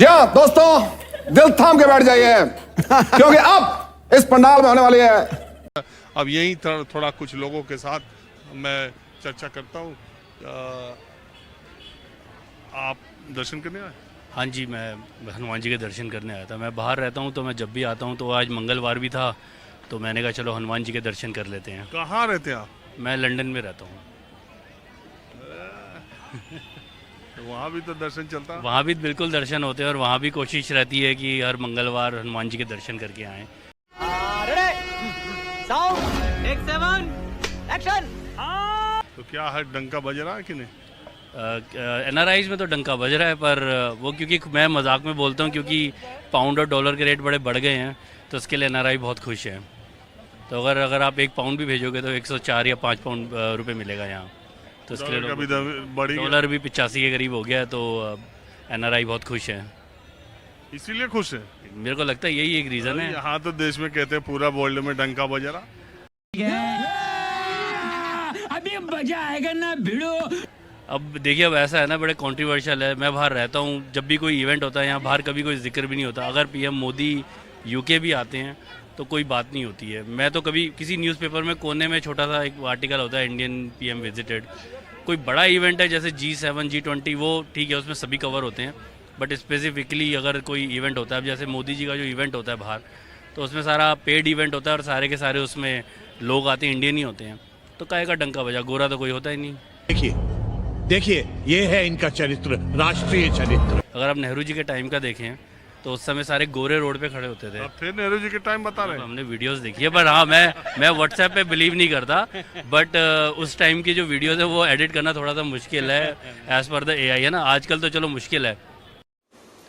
जी हाँ दोस्तों, दिल थाम के बैठ जाइए क्योंकि अब इस पंडाल में होने वाली है। अब यही थोड़ा कुछ लोगों के साथ मैं चर्चा करता हूँ। आप दर्शन करने आए? हाँ जी, मैं हनुमान जी के दर्शन करने आया था। मैं बाहर रहता हूँ तो मैं जब भी आता हूँ तो आज मंगलवार भी था तो मैंने कहा चलो हनुमान जी के दर्शन कर लेते हैं। कहाँ रहते हैं आप? मैं लंदन में रहता हूँ। तो वहाँ भी तो दर्शन चलता है? वहाँ भी बिल्कुल दर्शन होते हैं और वहाँ भी कोशिश रहती है कि हर मंगलवार हनुमान जी के दर्शन करके आएँ। तो क्या है, डंका बज रहा है कि नहीं? NRIs में तो डंका बज रहा है, पर वो क्योंकि मैं मजाक में बोलता हूँ क्योंकि पाउंड और डॉलर के रेट बड़े बढ़ गए हैं तो उसके लिए NRI बहुत खुश है। तो अगर आप 1 पाउंड भी भेजोगे तो 104 या 5 पाउंड रुपए मिलेगा यहाँ। तो उसके लिए डॉलर भी 85 के करीब हो गया है, तो NRI बहुत खुश है। इसीलिए खुश है? मेरे को लगता है यही एक रीज़न है। यहाँ तो देश में कहते हैं पूरा वर्ल्ड में डंका बज रहा। अभी मजा आएगा ना भिड़ो। अब देखिए, अब ऐसा है ना, बड़े कंट्रोवर्शियल है। मैं बाहर रहता हूँ, जब भी कोई इवेंट होता है यहाँ बाहर कभी कोई जिक्र भी नहीं होता। अगर PM मोदी UK भी आते हैं तो कोई बात नहीं होती है। मैं तो कभी किसी न्यूज़पेपर में कोने में छोटा सा एक आर्टिकल होता है, इंडियन PM विजिटेड। कोई बड़ा इवेंट है जैसे G7 G20 वो ठीक है, उसमें सभी कवर होते हैं। बट स्पेसिफिकली अगर कोई इवेंट होता है, जैसे मोदी जी का जो इवेंट होता है बाहर, तो उसमें सारा पेड इवेंट होता है और सारे के सारे उसमें लोग आते हैं, इंडियन ही होते हैं। तो काहे का डंका बजा, गोरा तो कोई होता ही नहीं। देखिए ये है इनका चरित्र, राष्ट्रीय चरित्र। अगर आप नेहरू जी के टाइम का देखें तो उस समय सारे गोरे रोड पे खड़े होते थे। अब फिर नेहरू जी के टाइम बता रहे हैं? हमने वीडियोस देखी है, पर हाँ मैं व्हाट्सएप पे बिलीव नहीं करता। बट उस टाइम की जो वीडियोस है वो एडिट करना थोड़ा सा मुश्किल है एज पर द AI है ना। आजकल तो चलो मुश्किल है।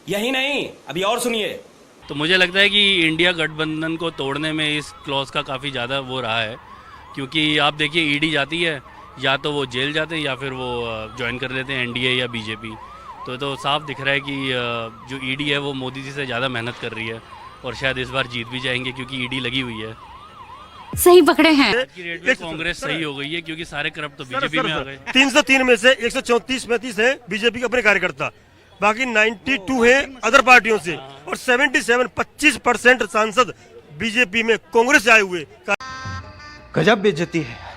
यही नहीं, अभी और सुनिए। तो मुझे लगता है कि इंडिया गठबंधन को तोड़ने में इस क्लॉज का काफ़ी ज़्यादा वो रहा है, क्योंकि आप देखिए ED जाती है, या तो वो जेल जाते हैं या फिर वो ज्वाइन कर लेते हैं NDA या BJP। तो साफ दिख रहा है कि जो ED है वो मोदी जी से ज़्यादा मेहनत कर रही है और शायद इस बार जीत भी जाएंगे क्योंकि ED लगी हुई है। सही पकड़े हैं। आज की रेट में कांग्रेस सही हो गई है क्योंकि सारे करप्ट तो BJP में आ गए। 303 में से 134-35 है बीजेपी के अपने कार्यकर्ता, बाकी 92 है अदर पार्टियों से, और 25% सांसद बीजेपी में कांग्रेस से आए हुए। गजब बेइज्जती है।